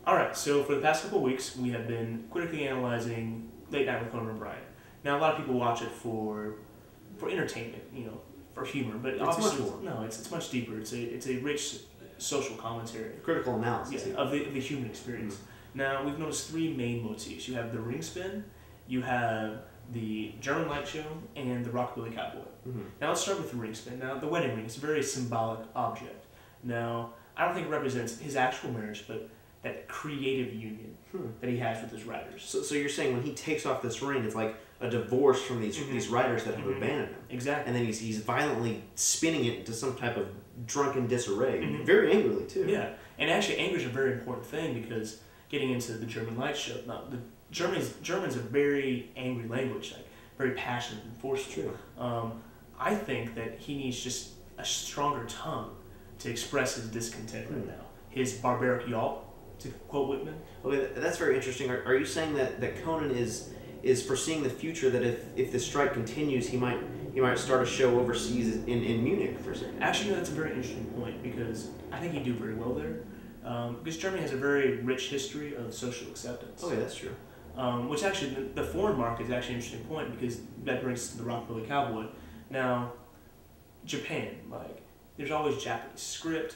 All right, so for the past couple of weeks, we have been critically analyzing Late Night with Conan O'Brien. Now, a lot of people watch it for entertainment, for humor, but It's obviously, much more. no, it's much deeper. It's a rich social commentary, Critical analysis. yeah, of the human experience. Now, we've noticed three main motifs. You have the ring spin, you have the German light show, and the rockabilly cowboy. Now, let's start with the ring spin. Now, the wedding ring is a very symbolic object. Now, I don't think it represents his actual marriage, but that creative union that he has with his writers. So you're saying when he takes off this ring, it's like a divorce from these writers that have abandoned him. Exactly. And then he's violently spinning it into some type of drunken disarray, very angrily too. Yeah, and actually anger is a very important thing because getting into the German light show, now, the German's a very angry language, like very passionate and forceful. True. I think that he needs just a stronger tongue to express his discontent right now. His barbaric yawp, to quote Whitman. Okay, that's very interesting. Are you saying that Conan is foreseeing the future, that if this strike continues, he might start a show overseas in Munich for a second? Actually, that's a very interesting point because I think he'd do very well there. Because Germany has a very rich history of social acceptance. Oh yeah, that's true. Which actually, the foreign market is actually an interesting point because that brings us to the rockabilly cowboy. Now, Japan, like, there's always Japanese script.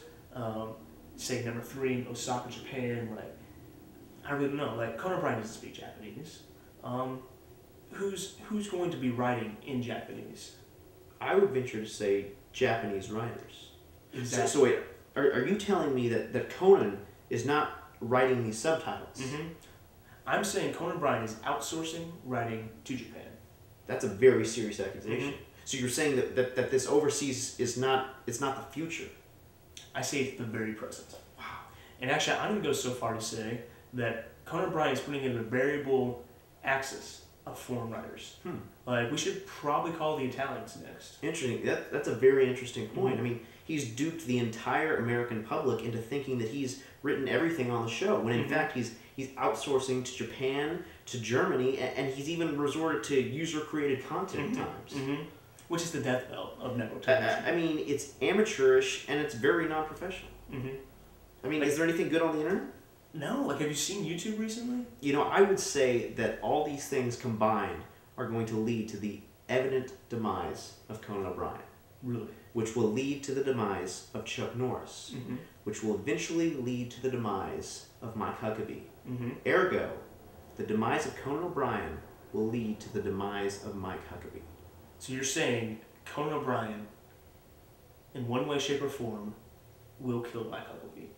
Say number 3 in Osaka, Japan. Like, I really don't know. Like, Conan O'Brien doesn't speak Japanese. Who's going to be writing in Japanese? I would venture to say Japanese writers. Exactly. So wait, are you telling me that Conan is not writing these subtitles? I'm saying Conan O'Brien is outsourcing writing to Japan. That's a very serious accusation. So you're saying that this overseas it's not the future? I say it's the very present. Wow. And actually, I'm going to go so far to say that Conan O'Brien is putting in a variable axis of foreign writers. Like, we should probably call the Italians next. Interesting. That's a very interesting point. I mean, he's duped the entire American public into thinking that he's written everything on the show, when in fact he's outsourcing to Japan, to Germany, and he's even resorted to user-created content at times. Which is the death knell of network television. I mean, it's amateurish and it's very non-professional. I mean, is there anything good on the internet? No, like, have you seen YouTube recently? You know, I would say that all these things combined are going to lead to the evident demise of Conan O'Brien. Really? Which will lead to the demise of Chuck Norris. Which will eventually lead to the demise of Mike Huckabee. Ergo, the demise of Conan O'Brien will lead to the demise of Mike Huckabee. So you're saying Conan O'Brien, in one way, shape, or form, will kill Mike Huckabee?